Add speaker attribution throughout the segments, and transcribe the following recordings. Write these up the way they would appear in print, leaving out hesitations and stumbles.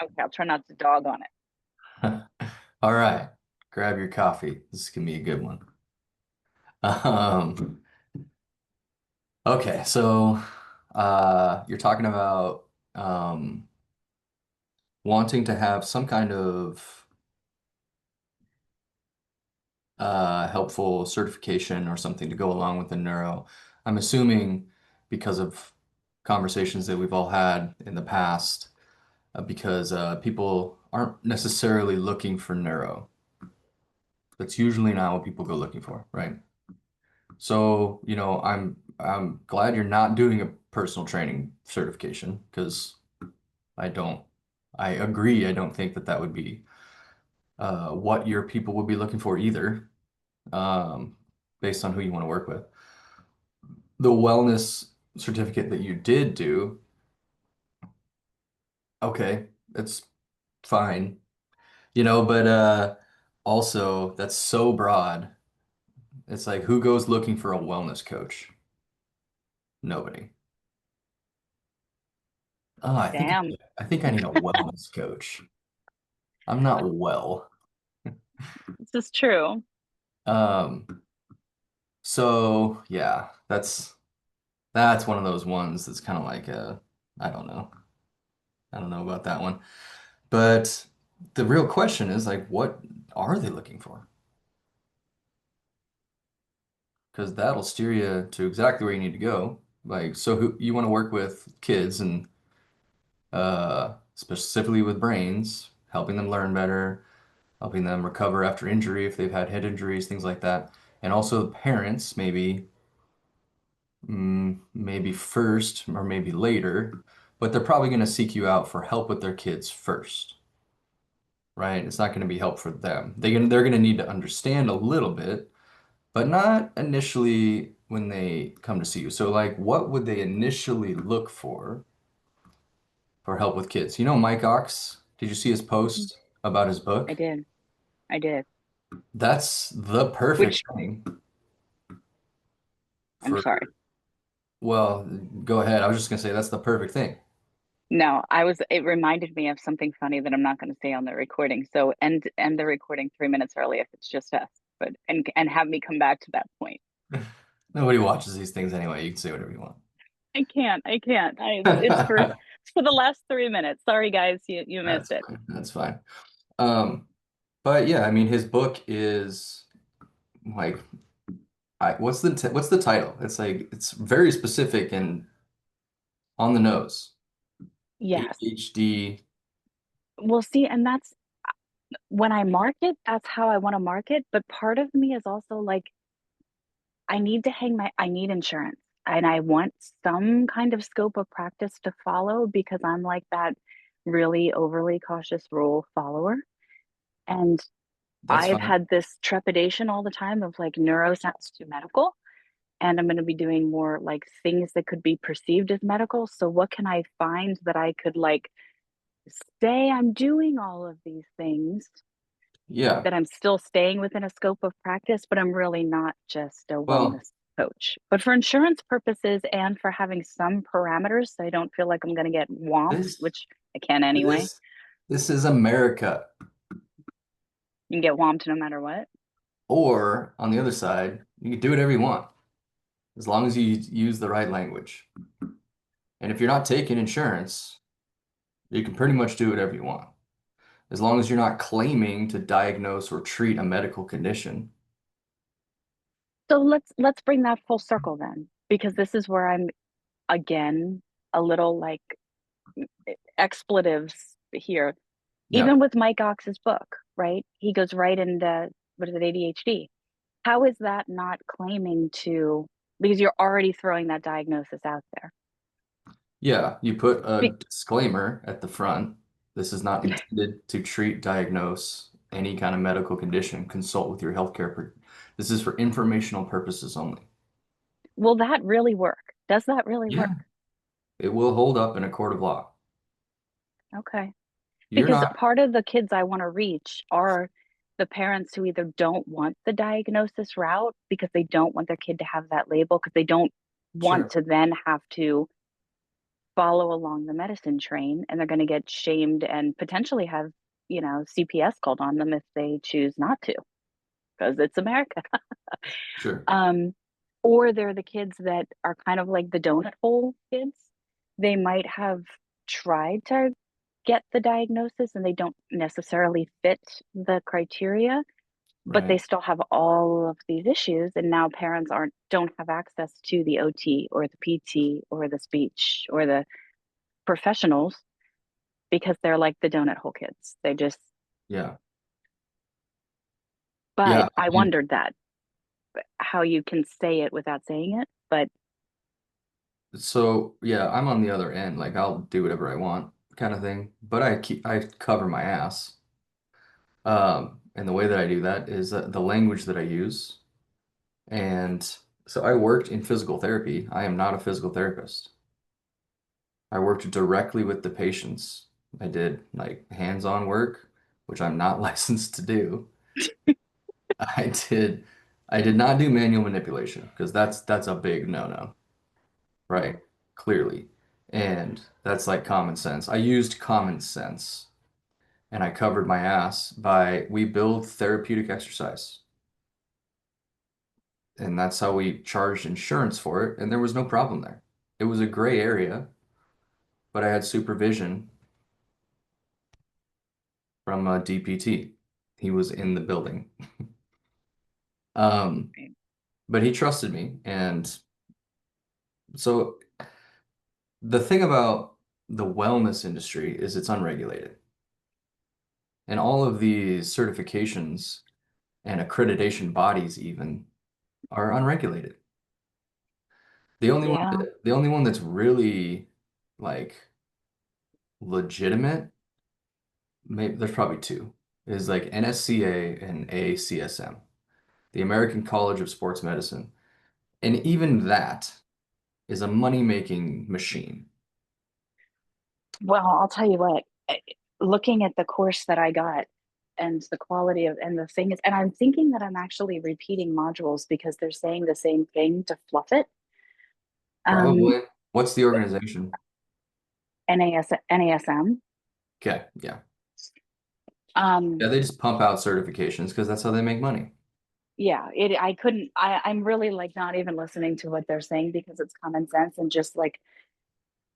Speaker 1: Okay, I'll try not to dog on
Speaker 2: All right, grab your coffee. This is gonna be a good one. Um, okay, so you're talking about um, wanting to have some kind of helpful certification or something to go along with the neuro. I'm assuming because of conversations that we've all had in the past, because people aren't necessarily looking for neuro. That's usually not what people go looking for, right? So, I'm glad you're not doing a personal training certification because I don't I agree. I don't think that that would be what your people would be looking for either, um, based on who you want to work with. The wellness certificate that you did do, okay, it's fine, but also that's so broad. It's like who goes looking for a wellness coach? Nobody. Oh,
Speaker 1: it. Damn,
Speaker 2: I think I need a wellness coach. I'm not well.
Speaker 1: this is true.
Speaker 2: Um, so yeah, that's one of those ones that's kind of like I don't know. I don't know about that one. But the real question is like, what are they looking for? Because that'll steer you to exactly where you need to go. Like, so who you want to work with kids and specifically with brains, helping them learn better, helping them recover after injury if they've had head injuries, things like that. And also parents, maybe first or maybe later, but they're probably going to seek you out for help with their kids first, right? It's not going to be help for them. They're going to need to understand a little bit, but not initially when they come to see you. So like, what would they initially look for help with kids? You know, Mike Ox, did you see his
Speaker 1: Mhm.
Speaker 2: post about his
Speaker 1: I
Speaker 2: book?
Speaker 1: did. I did.
Speaker 2: That's the perfect
Speaker 1: Which
Speaker 2: thing
Speaker 1: I'm
Speaker 2: for,
Speaker 1: sorry.
Speaker 2: well, go ahead. I was just going to say that's the perfect thing.
Speaker 1: No, it reminded me of something funny that I'm not going to say on the recording. So end the recording 3 minutes early if it's just us. But and have me come back to that point.
Speaker 2: Nobody watches these things anyway. You can say whatever you want.
Speaker 1: I can't. I can't. It's for the last 3 minutes. Sorry guys, you missed
Speaker 2: That's
Speaker 1: it.
Speaker 2: fine. That's fine. Um, but yeah, I mean, his book is like, what's the title? It's like it's very specific and on the nose.
Speaker 1: Yes.
Speaker 2: ADHD.
Speaker 1: Well, see, and that's when I market, that's how I want to market. But part of me is also like, I need insurance and I want some kind of scope of practice to follow because I'm like that really overly cautious rule follower. And
Speaker 2: That's
Speaker 1: I've
Speaker 2: fine.
Speaker 1: had this trepidation all the time of like neuroscience to medical. And I'm going to be doing more like things that could be perceived as medical. So, what can I find that I could like say I'm doing all of these things
Speaker 2: Yeah.
Speaker 1: that I'm still staying within a scope of practice, but I'm really not just a
Speaker 2: Well,
Speaker 1: wellness coach. But for insurance purposes and for having some parameters, so I don't feel like I'm going to get whomped,
Speaker 2: this
Speaker 1: which I can anyway.
Speaker 2: this this is America.
Speaker 1: You can get whomped no matter what.
Speaker 2: Or on the other side, you can do whatever you want as long as you use the right language. And if you're not taking insurance, you can pretty much do whatever you want as long as you're not claiming to diagnose or treat a medical condition.
Speaker 1: So let's bring that full circle then, because this is where I'm again a little like expletives here.
Speaker 2: Yeah.
Speaker 1: Even with Mike Ox's book, right? He goes right into what is it, ADHD. How is that not claiming to, because you're already throwing that diagnosis out there?
Speaker 2: Yeah, you put a
Speaker 1: Be-
Speaker 2: disclaimer at the front. This is not intended to treat, diagnose any kind of medical condition. Consult with your healthcare. This is for informational purposes only.
Speaker 1: Will that really work? Does that really
Speaker 2: Yeah.
Speaker 1: work?
Speaker 2: It will hold up in a court of law.
Speaker 1: Okay.
Speaker 2: You're
Speaker 1: Because
Speaker 2: not,
Speaker 1: part of the kids I want to reach are the parents who either don't want the diagnosis route because they don't want their kid to have that label, because they don't want
Speaker 2: sure.
Speaker 1: to then have to follow along the medicine train, and they're going to get shamed and potentially have, CPS called on them if they choose not to, because it's America.
Speaker 2: Sure.
Speaker 1: Um, or they're the kids that are kind of like the donut hole kids. They might have tried to get the diagnosis and they don't necessarily fit the criteria, but they
Speaker 2: Right.
Speaker 1: still have all of these issues. And now parents don't have access to the OT or the PT or the speech or the professionals because they're like the donut hole kids. They just,
Speaker 2: Yeah.
Speaker 1: but
Speaker 2: Yeah.
Speaker 1: I
Speaker 2: I mean,
Speaker 1: wondered that how you can say it without saying it. But
Speaker 2: so yeah, I'm on the other end. Like I'll do whatever I want kind of thing, but I cover my ass. And the way that I do that is the language that I use. And so I worked in physical therapy. I am not a physical therapist. I worked directly with the patients. I did like hands-on work, which I'm not licensed to do. I did I did not do manual manipulation because that's a big no-no, right? Clearly. And that's like common sense. I used common sense and I covered my ass by we build therapeutic exercise. And that's how we charged insurance for it, and there was no problem there. It was a gray area, but I had supervision from a DPT. He was in the building. Um, but he trusted me. And so the thing about the wellness industry is it's unregulated. And all of these certifications and accreditation bodies even are unregulated.
Speaker 1: yeah,
Speaker 2: The only one that's really like legitimate, maybe there's probably two, is like NSCA and ACSM, the American College of Sports Medicine. And even that is a money-making machine.
Speaker 1: well, I'll tell you what, looking at the course that I got and the quality of, and the thing is, and I'm thinking that I'm actually repeating modules because they're saying the same thing to fluff it. Um,
Speaker 2: Probably. What's the organization?
Speaker 1: NASM.
Speaker 2: Okay, yeah. Yeah,
Speaker 1: Um,
Speaker 2: they just pump out certifications because that's how they make money.
Speaker 1: yeah, I couldn't, I'm really like not even listening to what they're saying because it's common sense and just like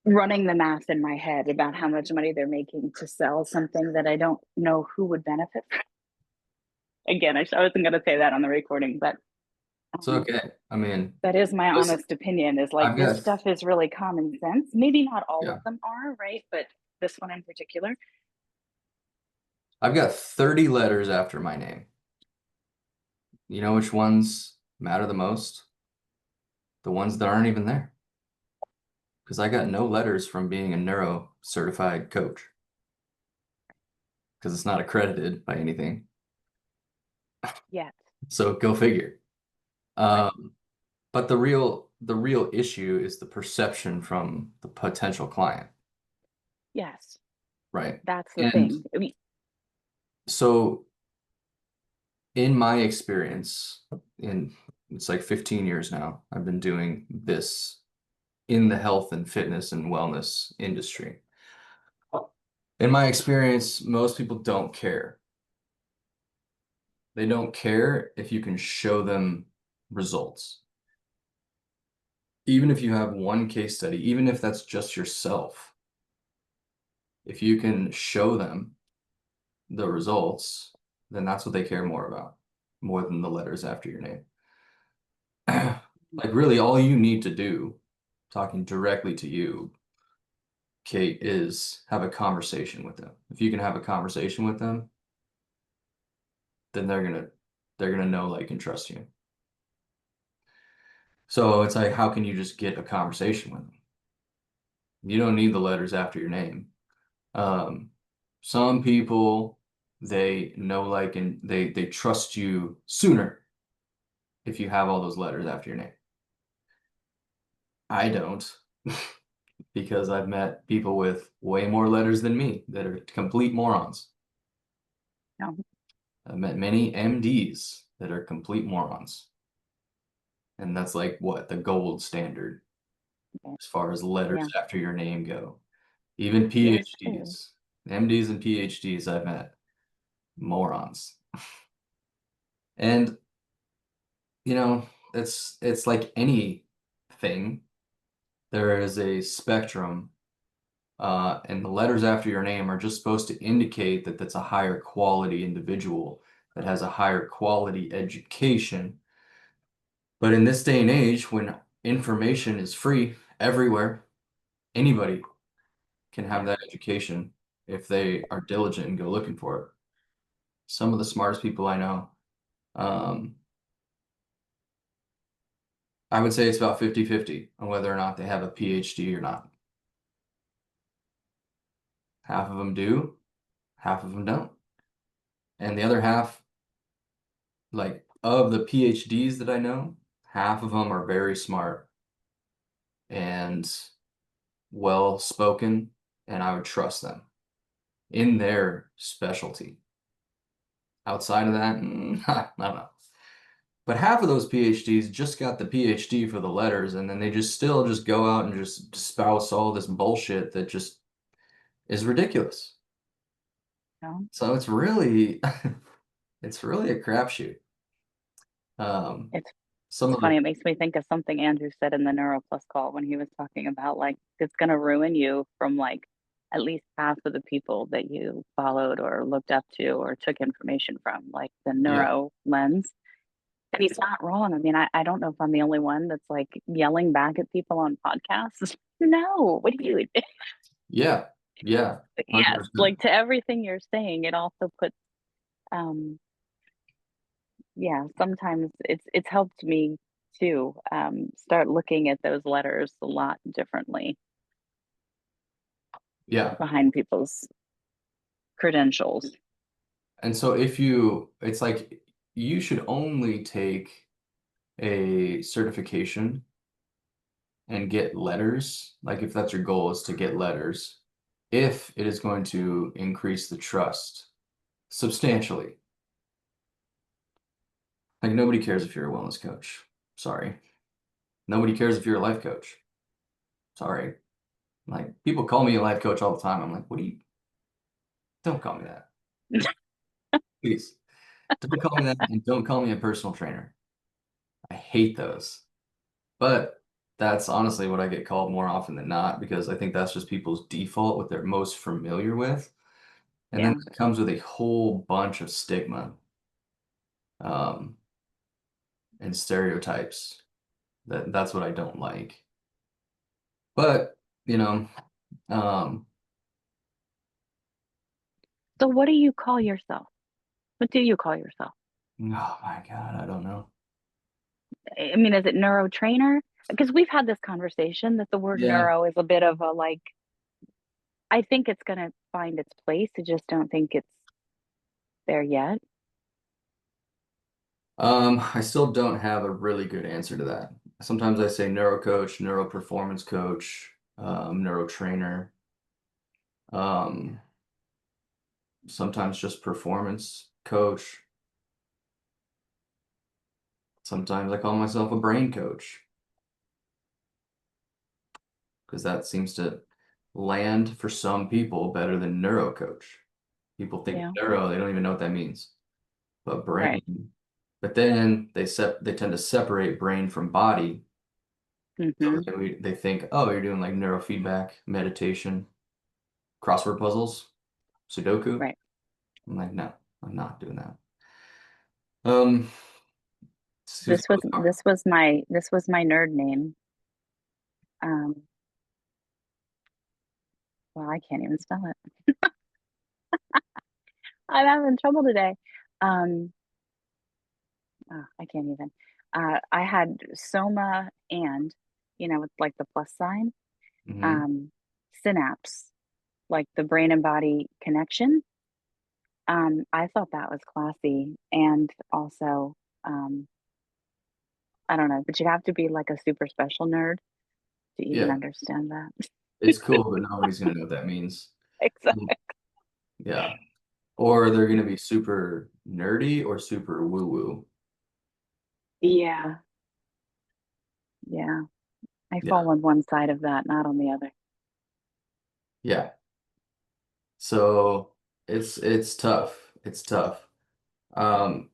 Speaker 1: running the math in my head about how much money they're making to sell something that I don't know who would benefit from. Again, I wasn't going to say that on the recording, but
Speaker 2: It's
Speaker 1: um,
Speaker 2: okay. I mean,
Speaker 1: that is my
Speaker 2: listen,
Speaker 1: honest opinion is like
Speaker 2: I've
Speaker 1: this
Speaker 2: got,
Speaker 1: stuff is really common sense. Maybe not all of
Speaker 2: yeah,
Speaker 1: them are, right? But this one in particular.
Speaker 2: I've got 30 letters after my name. You know which ones matter the most? The ones that aren't even there. Because I got no letters from being a neuro certified coach because it's not accredited by anything.
Speaker 1: Yet.
Speaker 2: So go figure.
Speaker 1: Right.
Speaker 2: Um, but the real issue is the perception from the potential client,
Speaker 1: Yes.
Speaker 2: right?
Speaker 1: That's the
Speaker 2: And
Speaker 1: thing. I mean,
Speaker 2: so in my experience, in it's like 15 years now, I've been doing this in the health and fitness and wellness industry. In my experience, most people don't care. They don't care if you can show them results. Even if you have one case study, even if that's just yourself, if you can show them the results, then that's what they care more about, more than the letters after your name. Like really all you need to do, talking directly to you, Kate, is have a conversation with them. If you can have a conversation with them, then they're gonna know, like, and trust you. So it's like, how can you just get a conversation with them? You don't need the letters after your name. Um, some people they know, like, and they trust you sooner if you have all those letters after your name. I don't because I've met people with way more letters than me that are complete morons.
Speaker 1: no.
Speaker 2: I've met many MDs that are complete morons. And that's like what the gold standard.
Speaker 1: Okay.
Speaker 2: as far as letters
Speaker 1: Yeah.
Speaker 2: after your name go. Even
Speaker 1: Yes, too.
Speaker 2: PhDs, MDs and PhDs I've met, morons. And you know, it's like anything. There is a spectrum, and the letters after your name are just supposed to indicate that that's a higher quality individual that has a higher quality education. But in this day and age, when information is free everywhere, anybody can have
Speaker 1: Yeah.
Speaker 2: that education if they are diligent and go looking for it. Some of the smartest people I know, um, I would say it's about 50-50 on whether or not they have a PhD or not. Half of them do, half of them don't. And the other half, like of the PhDs that I know, half of them are very smart and well spoken, and I would trust them in their specialty. Outside of that, I don't know. But half of those PhDs just got the PhD for the letters, and then they just still just go out and just spouse all this bullshit that just is ridiculous.
Speaker 1: No,
Speaker 2: So it's really, it's really a crapshoot. Um,
Speaker 1: it's
Speaker 2: some
Speaker 1: it's
Speaker 2: of
Speaker 1: funny.
Speaker 2: the,
Speaker 1: It makes me think of something Andrew said in the Neuro Plus call when he was talking about like it's going to ruin you from like at least half of the people that you followed or looked up to or took information from, like the
Speaker 2: yeah,
Speaker 1: neuro lens. And he's not wrong. I mean, I don't know if I'm the only one that's like yelling back at people on podcasts. No, what do you?
Speaker 2: yeah, yeah,
Speaker 1: Yes,
Speaker 2: 100%.
Speaker 1: like to everything you're saying, it also puts um yeah, sometimes it's helped me too start looking at those letters a lot differently
Speaker 2: Yeah.
Speaker 1: behind people's credentials.
Speaker 2: And so it's like you should only take a certification and get letters, like if that's your goal is to get letters, if it is going to increase the trust substantially. Like nobody cares if you're a wellness coach. Sorry. Nobody cares if you're a life coach. Sorry. Like people call me a life coach all the time. I'm like, what do you, don't call me that. Please. Don't call me that and don't call me a personal trainer. I hate those. But that's honestly what I get called more often than not because I think that's just people's default, what they're most familiar with. And then
Speaker 1: Yeah.
Speaker 2: it comes with a whole bunch of stigma um, and stereotypes. That's what I don't like. But, you know, um,
Speaker 1: So what do you call yourself? What do you call yourself?
Speaker 2: oh my God, I don't know.
Speaker 1: I mean, is it neuro trainer? Because we've had this conversation that the word
Speaker 2: Yeah.
Speaker 1: neuro is a bit of a like, I think it's going to find its place. I just don't think it's there yet.
Speaker 2: I still don't have a really good answer to that. Sometimes I say neuro coach, neuro performance coach, neuro trainer, um, sometimes just performance coach. Sometimes I call myself a brain coach because that seems to land for some people better than neuro coach. People think
Speaker 1: Yeah.
Speaker 2: neuro, they don't even know what that means. But
Speaker 1: Right.
Speaker 2: brain, but then they tend to separate brain from body. So
Speaker 1: Mm-hmm.
Speaker 2: they think, oh, you're doing like neurofeedback, meditation, crossword puzzles, Sudoku.
Speaker 1: Right.
Speaker 2: I'm like, no, I'm not doing that. Um,
Speaker 1: This was this was my nerd name. Um, well, I can't even spell it. I'm having trouble today. Um, I can't even. I had soma and, with like the plus sign,
Speaker 2: mhm.
Speaker 1: um, synapse, like the brain and body connection. I thought that was classy, and also, um, I don't know, but you have to be like a super special nerd to even
Speaker 2: Yeah,
Speaker 1: understand that.
Speaker 2: it's cool, but nobody's gonna know what that means.
Speaker 1: Exactly.
Speaker 2: Yeah. Or they're gonna be super nerdy or super woo-woo.
Speaker 1: Yeah. Yeah. I
Speaker 2: Yeah.
Speaker 1: fall on one side of that, not on the other.
Speaker 2: Yeah. So it's tough. It's tough. Um,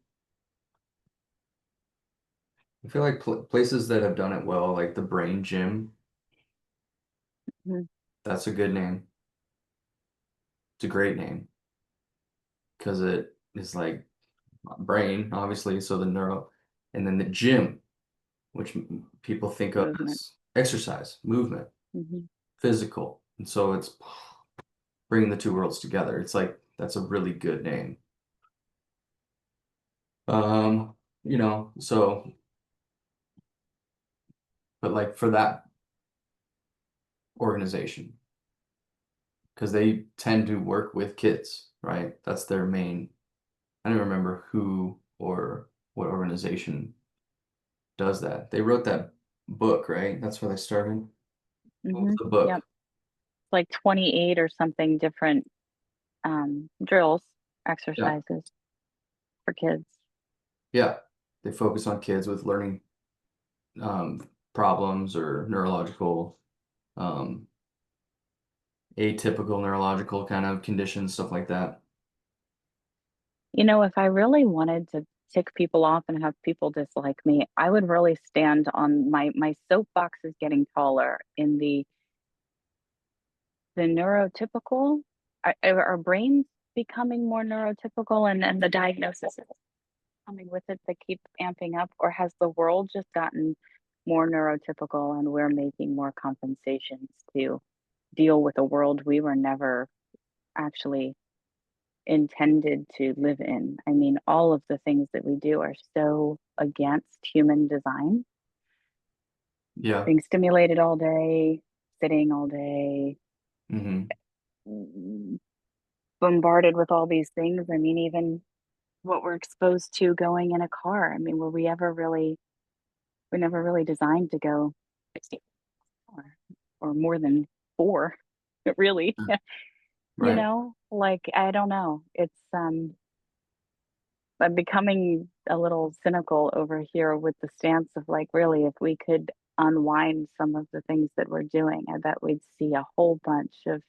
Speaker 2: I feel like pl places that have done it well, like the Brain Gym,
Speaker 1: Mhm.
Speaker 2: that's a good name. It's a great name because it is like brain, obviously, so the neuro, and then the gym, which people think of
Speaker 1: Movement.
Speaker 2: as exercise, movement,
Speaker 1: Hmm.
Speaker 2: physical. And so it's bringing the two worlds together. It's like that's a really good name. Um, so but like for that organization, because they tend to work with kids, right? That's their main. I don't remember who or what organization does that. They wrote that book, right? That's where they started. What was
Speaker 1: Hmm.
Speaker 2: the
Speaker 1: Yep.
Speaker 2: book?
Speaker 1: Like 28 or something different drills,
Speaker 2: Yeah.
Speaker 1: exercises for kids.
Speaker 2: Yeah. They focus on kids with learning problems or neurological, um, atypical neurological kind of conditions, stuff like that.
Speaker 1: If I really wanted to tick people off and have people dislike me, I would really stand on my soapbox is getting taller in the neurotypical. Are our brains becoming more neurotypical and the diagnosis is coming with it that keep amping up, or has the world just gotten more neurotypical and we're making more compensations to deal with a world we were never actually intended to live in? I mean, all of the things that we do are so against human design.
Speaker 2: Yeah.
Speaker 1: Being stimulated all day, sitting all day,
Speaker 2: Hmm.
Speaker 1: mm, bombarded with all these things. I mean, even what we're exposed to going in a car. I mean, we're never really designed to go 60 or more than four, really.
Speaker 2: Right.
Speaker 1: Like I don't know. I'm becoming a little cynical over here with the stance of like, really, if we could unwind some of the things that we're doing, I bet we'd see a whole bunch of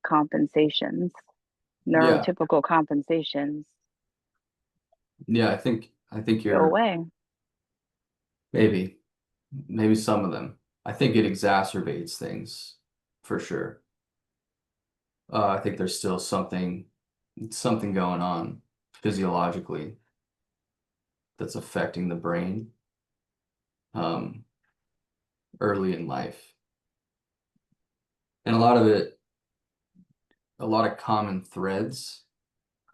Speaker 1: compensations,
Speaker 2: Yeah.
Speaker 1: neurotypical compensations
Speaker 2: Yeah. I think
Speaker 1: go
Speaker 2: you're
Speaker 1: away.
Speaker 2: maybe some of them. I think it exacerbates things for sure. I think there's still something going on physiologically that's affecting the brain um, early in life. And a lot of common threads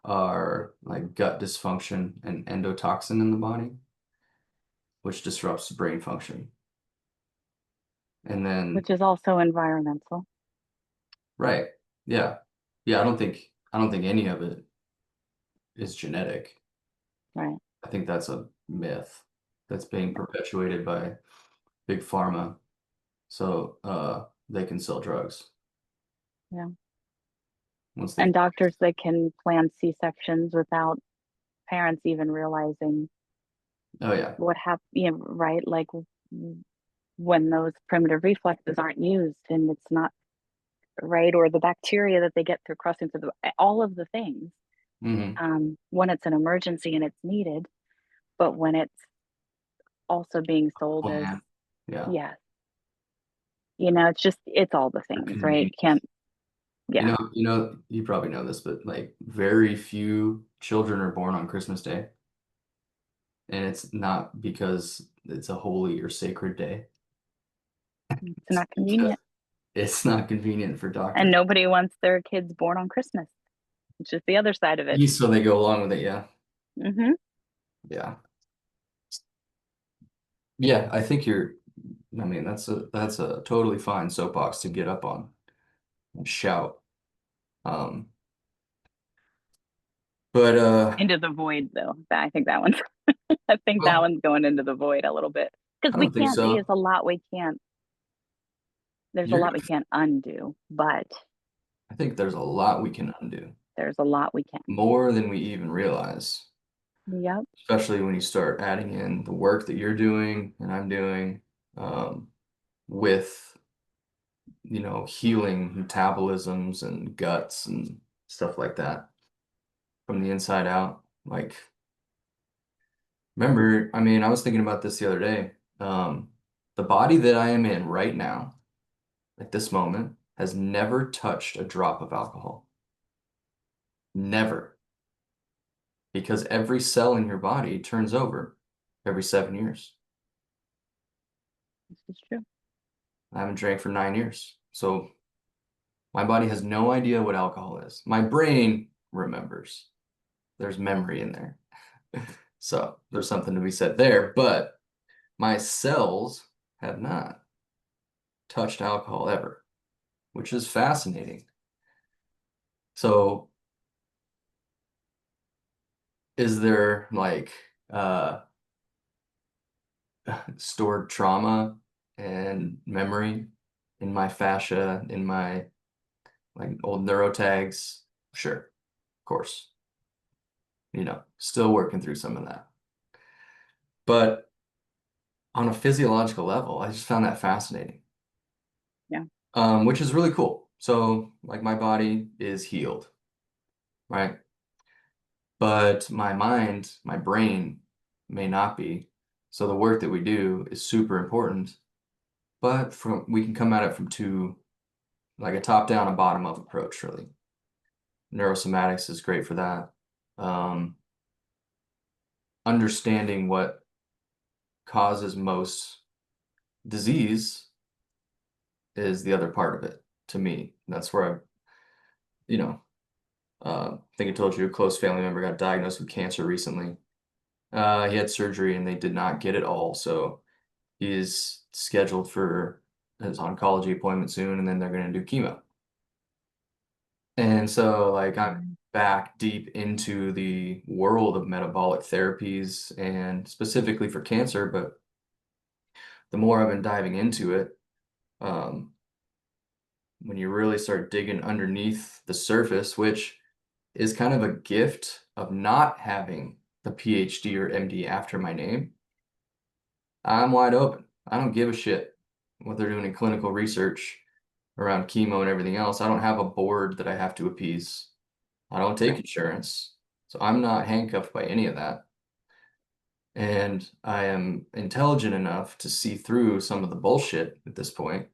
Speaker 2: are like gut dysfunction and endotoxin in the body, which disrupts brain function. And then,
Speaker 1: Which is also environmental,
Speaker 2: right, yeah, yeah, I don't think any of it is genetic.
Speaker 1: right?
Speaker 2: I think that's a myth that's being perpetuated by big pharma so they can sell drugs
Speaker 1: Yeah.
Speaker 2: once they.
Speaker 1: And doctors that can plan C-sections without parents even realizing
Speaker 2: Oh yeah.
Speaker 1: what happened, right? Like when those primitive reflexes aren't used and it's not right, or the bacteria that they get through crossing through all of the things,
Speaker 2: Hmm.
Speaker 1: when it's an emergency and it's needed, but when it's also being sold as,
Speaker 2: Plan. Yeah.
Speaker 1: yeah, it's all the things, right?
Speaker 2: Convenience.
Speaker 1: Can't, yeah.
Speaker 2: You probably know this, but like very few children are born on Christmas Day, and it's not because it's a holy or sacred day.
Speaker 1: It's
Speaker 2: It's
Speaker 1: not
Speaker 2: because
Speaker 1: convenient.
Speaker 2: it's not convenient for
Speaker 1: And
Speaker 2: doctors.
Speaker 1: nobody wants their kids born on Christmas. It's just the other side of it.
Speaker 2: So they go along with it, yeah.
Speaker 1: Hmm.
Speaker 2: Yeah. Yeah, I think I mean, that's a totally fine soapbox to get up on and shout. Um, but
Speaker 1: Into the void, though. I think that one's, I think that
Speaker 2: well,
Speaker 1: one's going into the void a little bit because
Speaker 2: I don't think
Speaker 1: there's
Speaker 2: so.
Speaker 1: there's a
Speaker 2: You're
Speaker 1: lot we
Speaker 2: gonna,
Speaker 1: can't undo, but
Speaker 2: I think there's a lot we can undo,
Speaker 1: there's a lot we can.
Speaker 2: more than we even realize,
Speaker 1: Yep.
Speaker 2: especially when you start adding in the work that you're doing and I'm doing. with, you know, healing metabolisms and guts and stuff like that from the inside out. Like, remember, I mean, I was thinking about this the other day. The body that I am in right now, at this moment, has never touched a drop of alcohol. Never. Because every cell in your body turns over every 7 years.
Speaker 1: This is true.
Speaker 2: I haven't drank for 9 years. So my body has no idea what alcohol is. My brain remembers. There's memory in there. So there's something to be said there, but my cells have not touched alcohol ever, which is fascinating. So is there like stored trauma and memory in my fascia, in my like old neurotags? Sure, of course. You know, still working through some of that. But on a physiological level, I just found that fascinating,
Speaker 1: Yeah.
Speaker 2: which is really cool. So, like, my body is healed, right? But my mind, my brain may not be. So the work that we do is super important, but we can come at it from two, like a top-down and bottom-up approach, really. Neurosomatics is great for that. Understanding what causes most disease is the other part of it to me. That's where I, you know, I think I told you a close family member got diagnosed with cancer recently. He had surgery and they did not get it all. So he's scheduled for his oncology appointment soon, and then they're going to do chemo. And so, like, I'm
Speaker 1: Mm.
Speaker 2: back deep into the world of metabolic therapies and specifically for cancer. But the more I've been diving into it, um, when you really start digging underneath the surface, which is kind of a gift of not having the PhD or MD after my name, I'm wide open. I don't give a shit what they're doing in clinical research around chemo and everything else. I don't have a board that I have to appease. I don't take
Speaker 1: Right.
Speaker 2: insurance. So I'm not handcuffed by any of that. And I am intelligent enough to see through some of the bullshit at this point,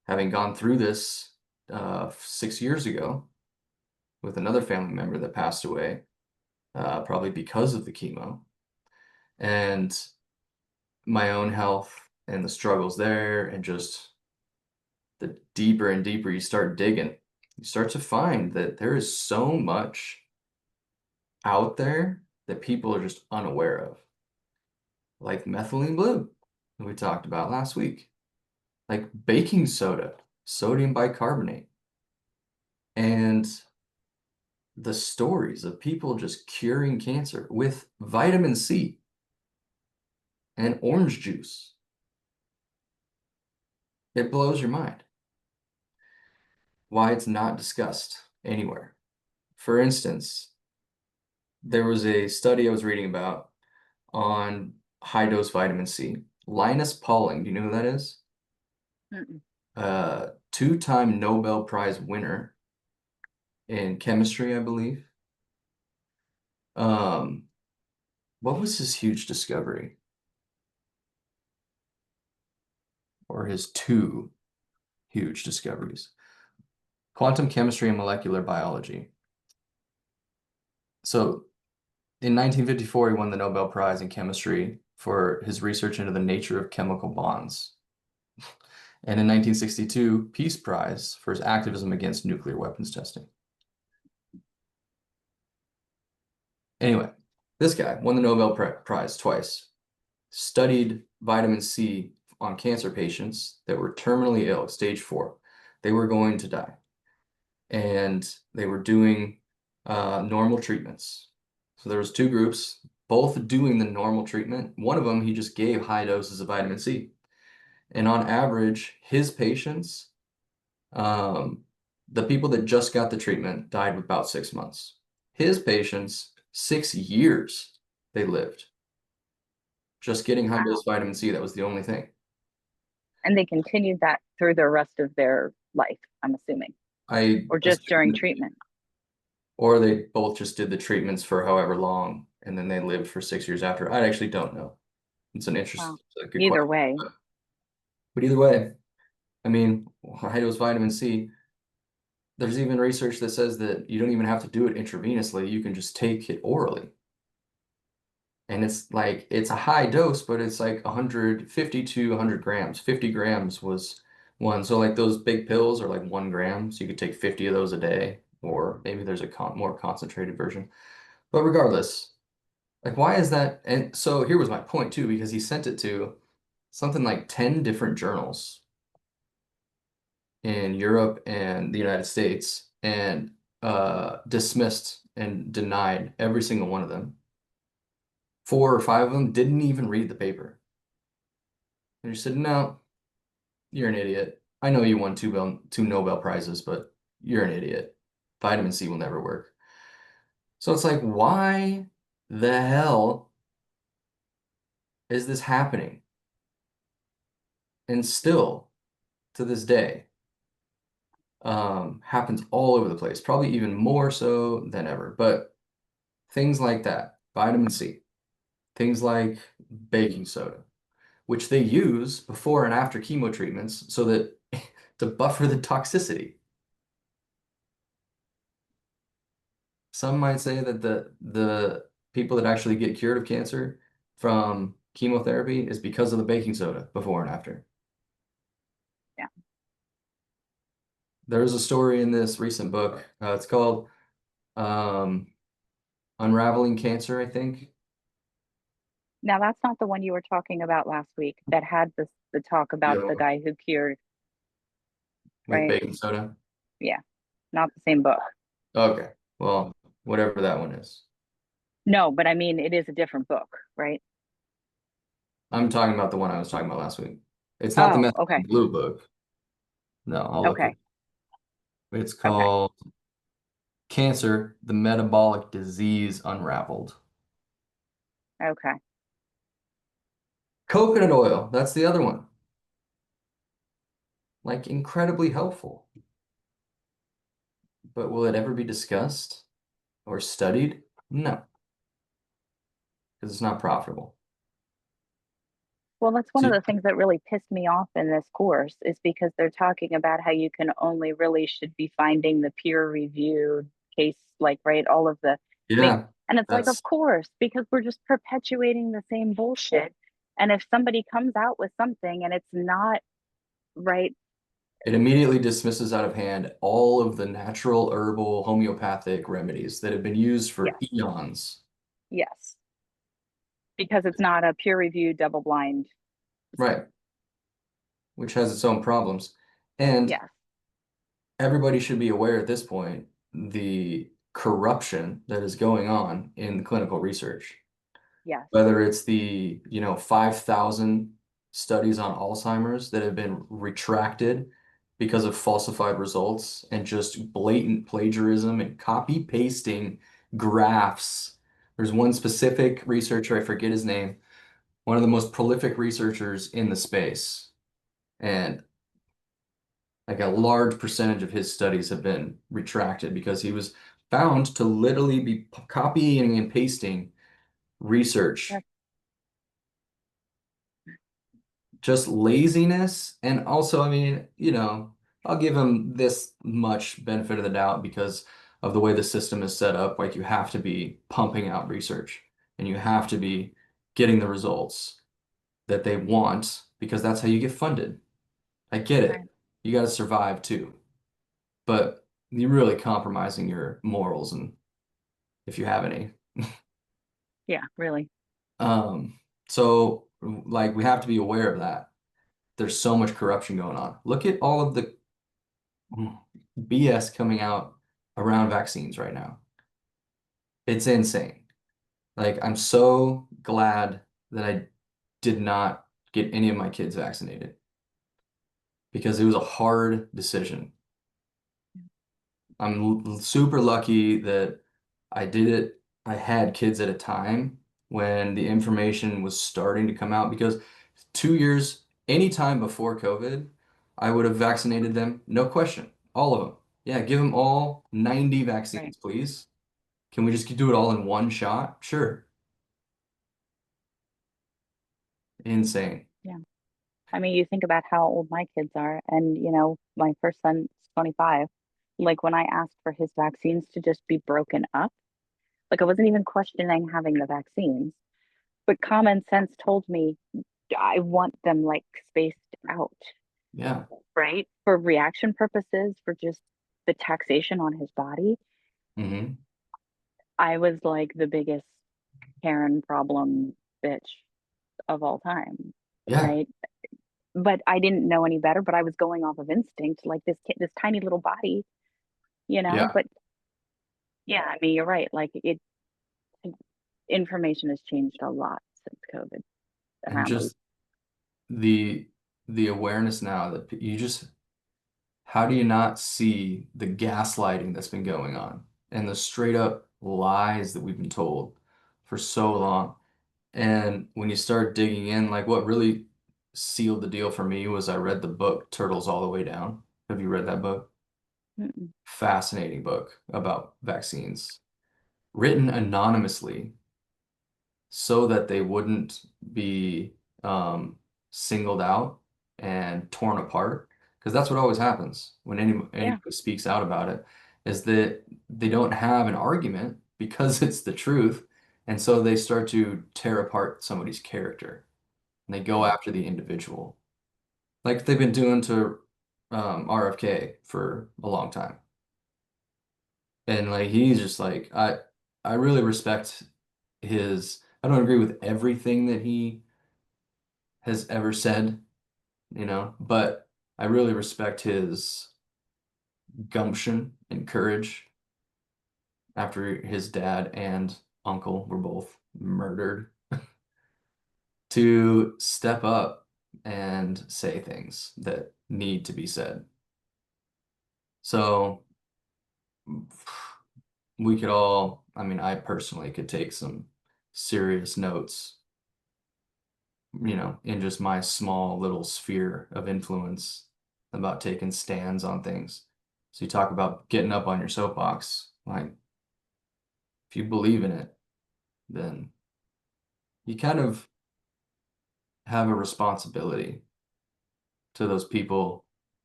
Speaker 2: having gone through this 6 years ago with another family member that passed away, probably because of the chemo, and my own health and the struggles there, and just the deeper and deeper you start digging, you start to find that there is so much out there that people are just unaware of, like methylene blue that we talked about last week, like baking soda, sodium bicarbonate, and the stories of people just curing cancer with vitamin C and orange juice. It blows your mind why it's not discussed anywhere. For instance, there was a study I was reading about on high dose vitamin C. Linus Pauling, do you know who that is?
Speaker 1: Mm-mm.
Speaker 2: Two-time Nobel Prize winner in chemistry, I believe. Um, what was his huge discovery? Or his two huge discoveries? Quantum chemistry and molecular biology. So in 1954, he won the Nobel Prize in chemistry for his research into the nature of chemical bonds. And in 1962, Peace Prize for his activism against nuclear weapons testing. Anyway, this guy won the Nobel Prize twice, studied vitamin C on cancer patients that were terminally ill, stage 4. They were going to die. And they were doing normal treatments. So there was two groups, both doing the normal treatment. One of them, he just gave high doses of vitamin C. And on average, his patients, the people that just got the treatment died with about 6 months. His patients, 6 years they lived. Just getting high
Speaker 1: Wow.
Speaker 2: dose vitamin C, that was the only thing.
Speaker 1: And they continued that through the rest of their life, I'm assuming,
Speaker 2: I
Speaker 1: or just during
Speaker 2: assume,
Speaker 1: treatment.
Speaker 2: or they both just did the treatments for however long and then they lived for 6 years after. I actually don't know.
Speaker 1: Wow.
Speaker 2: It's a good
Speaker 1: Either
Speaker 2: question.
Speaker 1: way,
Speaker 2: But either way, I mean, high dose vitamin C, there's even research that says that you don't even have to do it intravenously. You can just take it orally. And it's like, it's a high dose, but it's like 150 to 100 grams. 50 grams was one. So like those big pills are like 1 gram. So you could take 50 of those a day, or maybe there's a more concentrated version. But regardless, like why is that? And so here was my point too, because he sent it to something like 10 different journals in Europe and the United States and dismissed and denied every single one of them. 4 or 5 of them didn't even read the paper. And just said, no, you're an idiot. I know you won two Nobel Prizes, but you're an idiot. Vitamin C will never work. So it's like, why the hell is this happening? And still to this day, happens all over the place, probably even more so than ever. But things like that, vitamin C, things like baking soda, which they use before and after chemo treatments so that to buffer the toxicity. Some might say that the people that actually get cured of cancer from chemotherapy is because of the baking soda before and after.
Speaker 1: yeah.
Speaker 2: There is a story in this recent book. It's called um, Unraveling Cancer, I think.
Speaker 1: Now that's not the one you were talking about last week that had the talk about
Speaker 2: Yeah.
Speaker 1: the guy who cured,
Speaker 2: With
Speaker 1: right?
Speaker 2: baking soda.
Speaker 1: Yeah, not the same book.
Speaker 2: Okay. Well, whatever that one is.
Speaker 1: No, but I mean it is a different book, right?
Speaker 2: I'm talking about the one I was talking about last week. It's not the
Speaker 1: Oh,
Speaker 2: Methane
Speaker 1: okay.
Speaker 2: Blue book. No, I'll look
Speaker 1: Okay.
Speaker 2: it. It's
Speaker 1: Okay.
Speaker 2: called Cancer, the Metabolic Disease Unraveled.
Speaker 1: Okay.
Speaker 2: Coconut oil, that's the other one. Like incredibly helpful. But will it ever be discussed or studied? No, because it's not profitable.
Speaker 1: Well, that's one
Speaker 2: So,
Speaker 1: of the things that really pissed me off in this course is because they're talking about how you can only really should be finding the peer reviewed case, like, right, all of the things.
Speaker 2: yeah,
Speaker 1: And it's like, of
Speaker 2: that's
Speaker 1: course, because we're just perpetuating the same bullshit. And if somebody comes out with something and it's not right,
Speaker 2: it immediately dismisses out of hand all of the natural herbal homeopathic remedies that have been used for
Speaker 1: yes,
Speaker 2: eons.
Speaker 1: yes, because it's not a peer reviewed double blind.
Speaker 2: Right, which has its own problems. And
Speaker 1: Yes,
Speaker 2: everybody should be aware at this point the corruption that is going on in clinical research.
Speaker 1: yes,
Speaker 2: Whether it's the, 5,000 studies on Alzheimer's that have been retracted because of falsified results and just blatant plagiarism and copy pasting graphs. There's one specific researcher, I forget his name, one of the most prolific researchers in the space. And like a large percentage of his studies have been retracted because he was found to literally be copying and pasting research,
Speaker 1: yes,
Speaker 2: just laziness. And also, I mean, I'll give him this much benefit of the doubt because of the way the system is set up. Like you have to be pumping out research and you have to be getting the results that they want because that's how you get funded. I get
Speaker 1: right.
Speaker 2: it. You got to survive too, but you're really compromising your morals and if you have any.
Speaker 1: Yeah, really.
Speaker 2: So like we have to be aware of that. There's so much corruption going on. Look at all of the BS coming out around vaccines right now. It's insane. Like, I'm so glad that I did not get any of my kids vaccinated because it was a hard decision. I'm super lucky that I did it. I had kids at a time when the information was starting to come out because 2 years anytime before COVID, I would have vaccinated them, no question, all of them. Yeah, give them all 90
Speaker 1: Right.
Speaker 2: vaccines, please. Can we just do it all in one shot? Sure. Insane.
Speaker 1: Yeah. I mean, you think about how old my kids are, and my first son's 25. Like when I asked for his vaccines to just be broken up, like I wasn't even questioning having the vaccines, but common sense told me I want them like spaced out,
Speaker 2: Yeah.
Speaker 1: right? For reaction purposes, for just the taxation on his body.
Speaker 2: Hmm.
Speaker 1: I was like the biggest Karen problem bitch of all time,
Speaker 2: Yeah.
Speaker 1: right? But I didn't know any better, but I was going off of instinct, like this kid, this tiny little body,
Speaker 2: Yeah.
Speaker 1: but yeah, I mean, you're right. Like information has changed a lot since COVID
Speaker 2: And
Speaker 1: around those.
Speaker 2: just the the awareness now that you just how do you not see the gaslighting that's been going on and the straight up lies that we've been told for so long? And when you start digging in, like what really sealed the deal for me was I read the book Turtles All the Way Down. Have you read that book?
Speaker 1: Mm-mm.
Speaker 2: Fascinating book about vaccines, written anonymously so that they wouldn't be singled out and torn apart. Because that's what always happens when
Speaker 1: Yeah,
Speaker 2: anybody speaks out about it, is that they don't have an argument because it's the truth. And so they start to tear apart somebody's character and they go
Speaker 1: yeah,
Speaker 2: after the individual, like they've been doing to RFK for a long time. And like he's just like I really respect his I don't agree with everything that he has ever said, but I really respect his gumption and courage after his dad and uncle were both murdered to step up and say things that need to be said. So we could all, I mean, I personally could take some serious notes, in just my small little sphere of influence about taking stands on things. So you talk about getting up on your soapbox. Like, if you believe in it, then you kind of have a responsibility to those people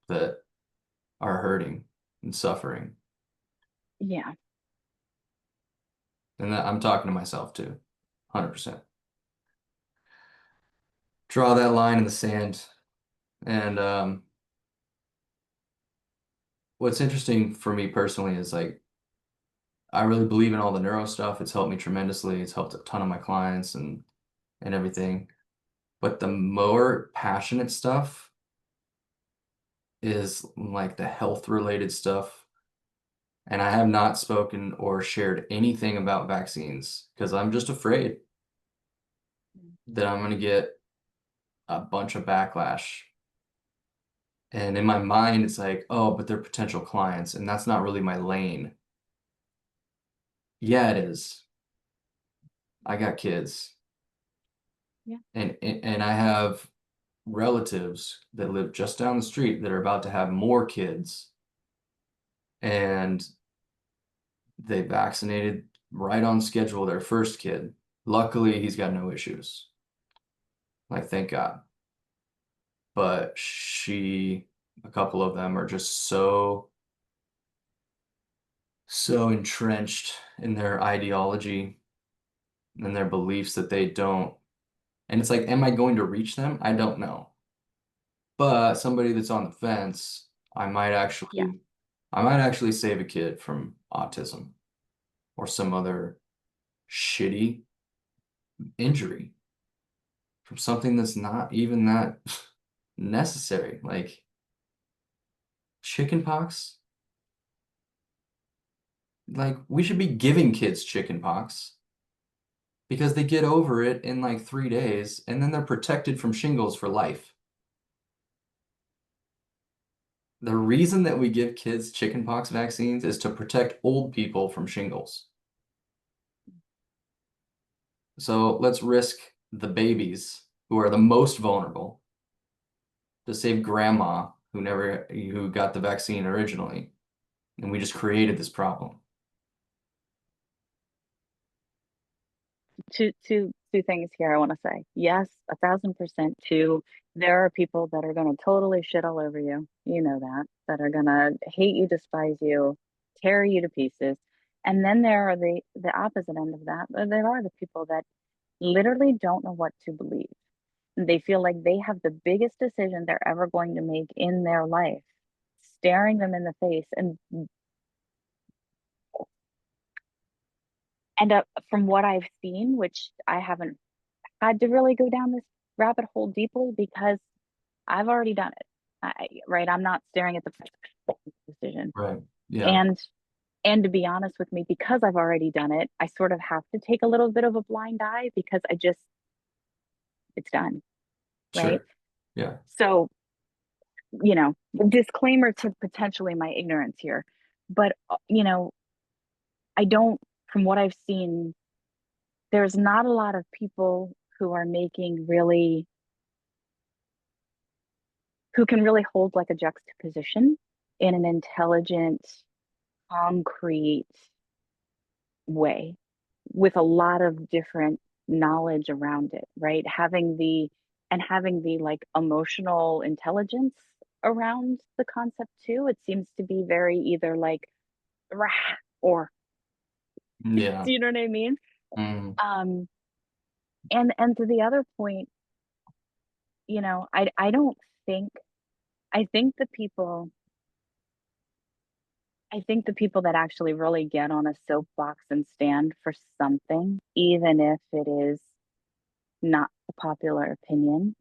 Speaker 2: that are hurting and suffering.
Speaker 1: yeah,
Speaker 2: And that I'm talking to myself too, 100%. Draw that line in the sand. And what's interesting for me personally is like, I really believe in all the neuro stuff. It's helped me tremendously. It's helped a ton of my clients and everything. But the more passionate stuff is like the health related stuff. And I have not spoken or shared anything about vaccines because I'm just afraid that I'm going to get a bunch of backlash. And in my mind, it's like, oh, but they're potential clients, and that's not really my lane. Yeah, it is. I got kids,
Speaker 1: yeah,
Speaker 2: and I have relatives that live just down the street that are about to have more kids, and they vaccinated right on schedule their first kid. Luckily, he's got no issues. Like, thank God. But a couple of them are just so entrenched in their ideology and their beliefs that they don't. And it's like, am I going to reach them? I don't know. But somebody that's on the fence, I might
Speaker 1: yeah,
Speaker 2: actually, I might actually save a kid from autism or some other shitty injury from something that's not even that necessary. Like chicken pox. Like we should be giving kids chicken pox because they get over it in like 3 days and then they're protected from shingles for life. The reason that we give kids chickenpox vaccines is to protect old people from shingles. So let's risk the babies who are the most vulnerable to save grandma who got the vaccine originally, and we just created this problem.
Speaker 1: Two things here I want to say. Yes, 1,000%. Two, there are people that are going to totally shit all over you. You know that are going to hate you, despise you, tear you to pieces. And then there are the opposite end of that. There are the people that literally don't know what to believe. They feel like they have the biggest decision they're ever going to make in their life staring them in the face. And from what I've seen, which I haven't had to really go down this rabbit hole deeply because I've already done it. Right? I'm not staring at the decision.
Speaker 2: Right. Yeah.
Speaker 1: And and to be honest with me, because I've already done it, I sort of have to take a little bit of a blind eye because it's done, right?
Speaker 2: Sure. Yeah.
Speaker 1: So, disclaimer to potentially my ignorance here, but I don't, from what I've seen, there's not a lot of people who can really hold like a juxtaposition in an intelligent, concrete way with a lot of different knowledge around it, right? Having the like emotional intelligence around the concept too. It seems to be very either like rah or
Speaker 2: Yeah.
Speaker 1: do you know what I mean?
Speaker 2: Mm.
Speaker 1: Um, and to the other point, I don't think I think the people I think the people that actually really get on a soapbox and stand for something, even if it is not the popular opinion,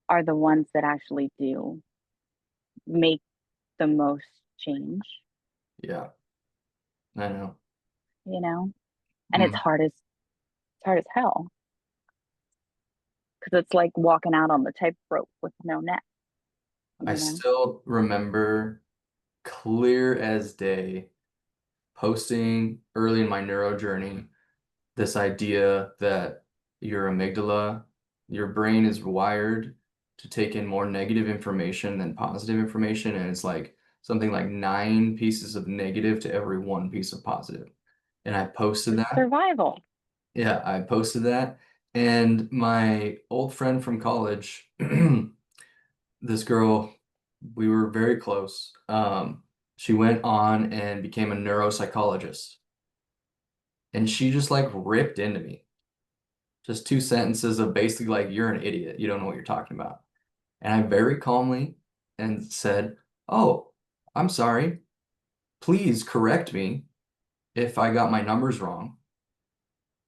Speaker 1: are the ones that actually do make the most change,
Speaker 2: Yeah. I know.
Speaker 1: you know? And
Speaker 2: Mm.
Speaker 1: it's hard as hell because it's like walking out on the tightrope with no net,
Speaker 2: I
Speaker 1: you know?
Speaker 2: still remember clear as day posting early in my neuro journey this idea that your amygdala, your brain is wired to take in more negative information than positive information. And it's like something like 9 pieces of negative to every 1 piece of positive. And I posted
Speaker 1: It's
Speaker 2: that.
Speaker 1: survival.
Speaker 2: Yeah, I posted that. And my old friend from college, this girl, we were very close. She went on and became a neuropsychologist. And she just like ripped into me. Just 2 sentences of basically like, you're an idiot. You don't know what you're talking about. And I very calmly and said, oh, I'm sorry. Please correct me if I got my numbers wrong.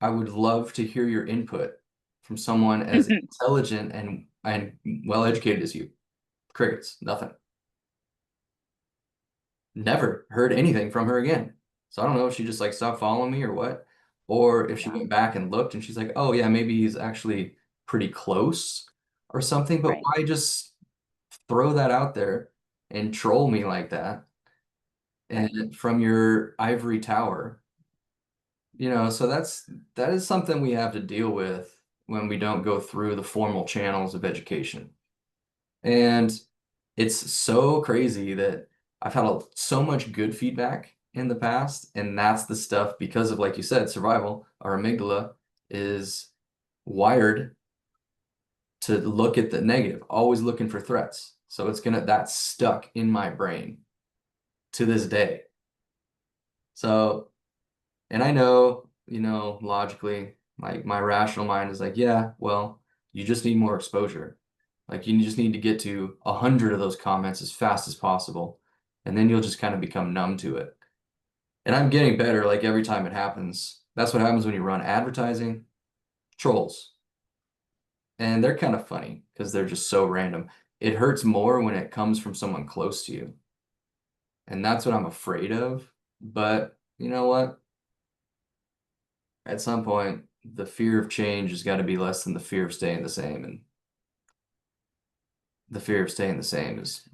Speaker 2: I would love to hear your input from someone as intelligent and well educated as you. Crickets, nothing. Never heard anything from her again. So I don't know if she just like stopped following me or what, or if she
Speaker 1: Yeah,
Speaker 2: went back and looked and she's like, oh yeah, maybe he's actually pretty close or something. But
Speaker 1: right.
Speaker 2: why just throw that out there and troll me like that
Speaker 1: Right.
Speaker 2: and from your ivory tower? So that is something we have to deal with when we don't go through the formal channels of education. And it's so crazy that I've had so much good feedback in the past, and that's the stuff because of, like you said, survival. Our amygdala is wired to look at the negative, always looking for threats. So that's stuck in my brain to this day. So, and I know, logically, like my rational mind is like, yeah, well, you just need more exposure. Like you just need to get to 100 of those comments as fast as possible, and then you'll just kind of become numb to it. And I'm getting better like every time it happens. That's what happens when you run advertising, trolls. And they're kind of funny because they're just so random. It hurts more when it comes from someone close to you. And that's what I'm afraid of. But you know what? At some point, the fear of change has got to be less than the fear of staying the same. And the fear of staying the same is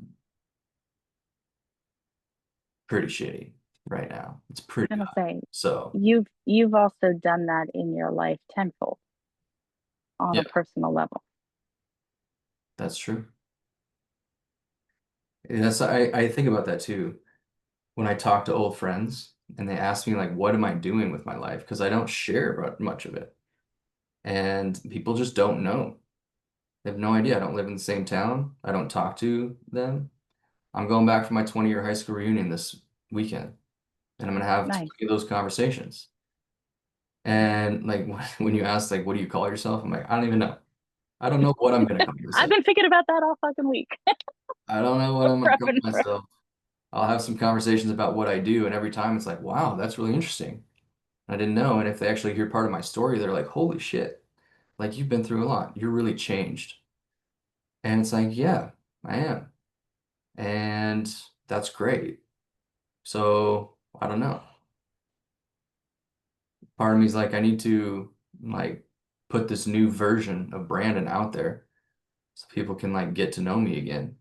Speaker 2: pretty shitty right now. It's pretty
Speaker 1: I'm gonna
Speaker 2: high.
Speaker 1: say
Speaker 2: So,
Speaker 1: you've also done that in your life tenfold on
Speaker 2: yeah,
Speaker 1: a personal level.
Speaker 2: that's true. That's I think about that too when I talk to old friends and they ask me like, what am I doing with my life? Because I don't share much of it, and people just don't know. They have no idea. I don't live in the same town. I don't talk to them. I'm going back for my 20-year high school reunion this weekend, and I'm gonna have
Speaker 1: Nice.
Speaker 2: 20 of those conversations. And like when you ask like, what do you call yourself? I'm like, I don't even know. I don't know what I'm gonna call
Speaker 1: I've
Speaker 2: myself.
Speaker 1: been thinking about that all fucking week.
Speaker 2: I don't know what I'm gonna call
Speaker 1: Prepping for
Speaker 2: myself. I'll have some conversations about what I do, and every time it's like, wow, that's really interesting. I didn't know. And if they actually hear part of my story, they're like, holy shit, like you've been through a lot. You're really changed. And it's like, yeah, I am. And that's great. So I don't know. Part of me is like, I need to like put this new version of Brandon out there so people can like get to know me again.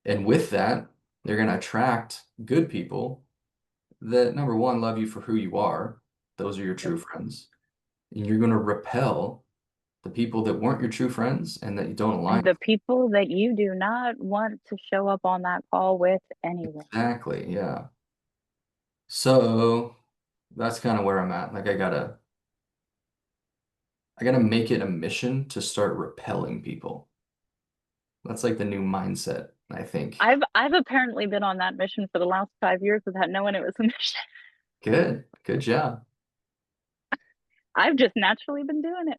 Speaker 2: And with that, they're gonna attract good people that number one love you for who you are. Those are your
Speaker 1: Yep.
Speaker 2: true friends. And you're gonna repel the people that weren't your true friends and that you don't align
Speaker 1: The
Speaker 2: with.
Speaker 1: people that you do not want to show up on that call with anyway.
Speaker 2: Exactly, yeah. So that's kind of where I'm at. Like I gotta make it a mission to start repelling people. That's like the new mindset, I think.
Speaker 1: I've apparently been on that mission for the last 5 years without knowing it was a mission.
Speaker 2: Good. Good job.
Speaker 1: I've just naturally been doing it. I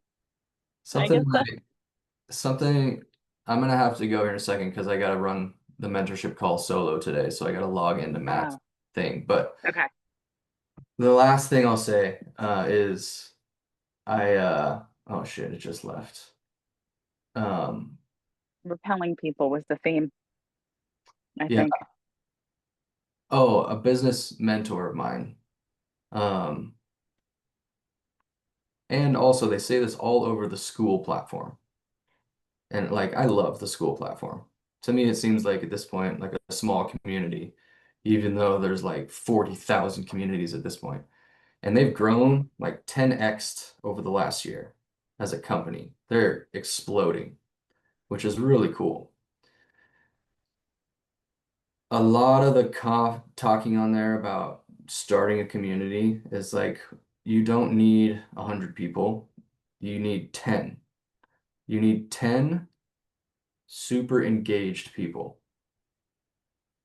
Speaker 2: Something
Speaker 1: guess so.
Speaker 2: like something I'm gonna have to go here in a second because I gotta run the mentorship call solo today, so I gotta log into Matt's
Speaker 1: Oh,
Speaker 2: thing. But
Speaker 1: okay.
Speaker 2: the last thing I'll say is oh shit, it just left. Um
Speaker 1: Repelling people was the theme, I
Speaker 2: yeah.
Speaker 1: think.
Speaker 2: Oh, a business mentor of mine. Um and also they say this all over the school platform. And like I love the school platform. To me, it seems like at this point, like a small community, even though there's like 40,000 communities at this point. And they've grown like 10x over the last year as a company. They're exploding, which is really cool. A lot of the talking on there about starting a community is like you don't need 100 people. You need 10. You need 10 super engaged people.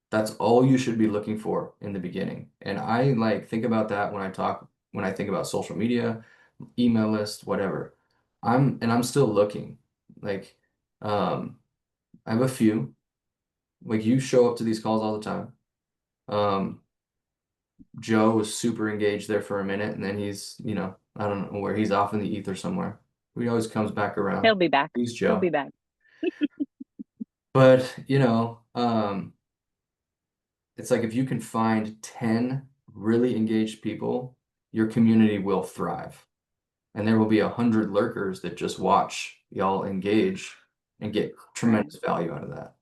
Speaker 2: That's all you should be looking for in the beginning. And I like think about that when I think about social media, email list, whatever. I'm still looking. Like, um, I have a few. Like you show up to these calls all the time. Um, Joe was super engaged there for a minute, and then I don't know where he's off in the ether somewhere. He always comes back around.
Speaker 1: He'll be back.
Speaker 2: He's
Speaker 1: He'll be
Speaker 2: Joe.
Speaker 1: back.
Speaker 2: But, it's like if you can find 10 really engaged people, your community will thrive. And there will be 100 lurkers that just watch y'all engage and get
Speaker 1: Right.
Speaker 2: tremendous value out of that.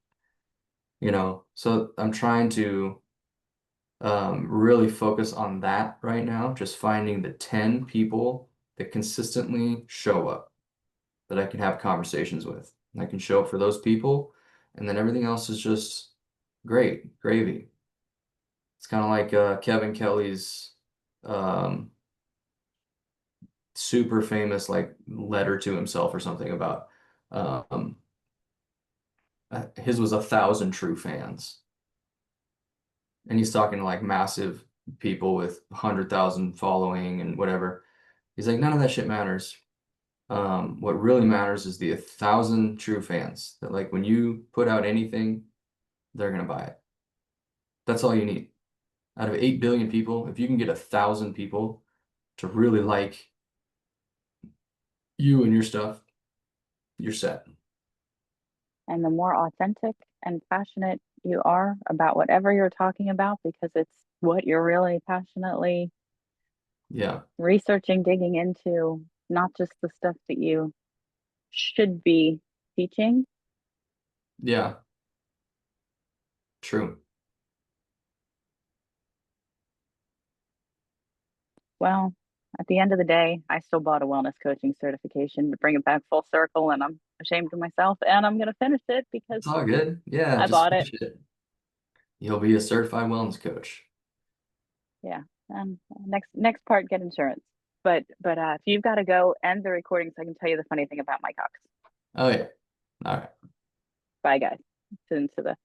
Speaker 2: So I'm trying to really focus on that right now, just finding the 10 people that consistently show up that I can have conversations with. And I can show up for those people, and then everything else is just great, gravy. It's kind of like Kevin Kelly's um, super famous like letter to himself or something about um, his was 1,000 true fans, and he's talking to like massive people with 100,000 following and whatever. He's like, none of that shit matters. What really matters is the 1,000 true fans that like when you put out anything, they're gonna buy it. That's all you need. Out of 8 billion people, if you can get 1,000 people to really like you and your stuff, you're set.
Speaker 1: And the more authentic and passionate you are about whatever you're talking about, because it's what you're really passionately
Speaker 2: Yeah.
Speaker 1: researching, digging into, not just the stuff that you should be teaching.
Speaker 2: Yeah. True.
Speaker 1: Well, at the end of the day, I still bought a wellness coaching certification to bring it back full circle, and I'm ashamed of myself, and I'm going to finish it because
Speaker 2: It's all good. Yeah,
Speaker 1: I
Speaker 2: just
Speaker 1: bought it.
Speaker 2: finish it. You'll be a certified wellness coach.
Speaker 1: Yeah. Next part, get insurance. But if you've got to go, end the recording so I can tell you the funny thing about my cocks.
Speaker 2: Oh yeah. All right.
Speaker 1: Bye, guys. To the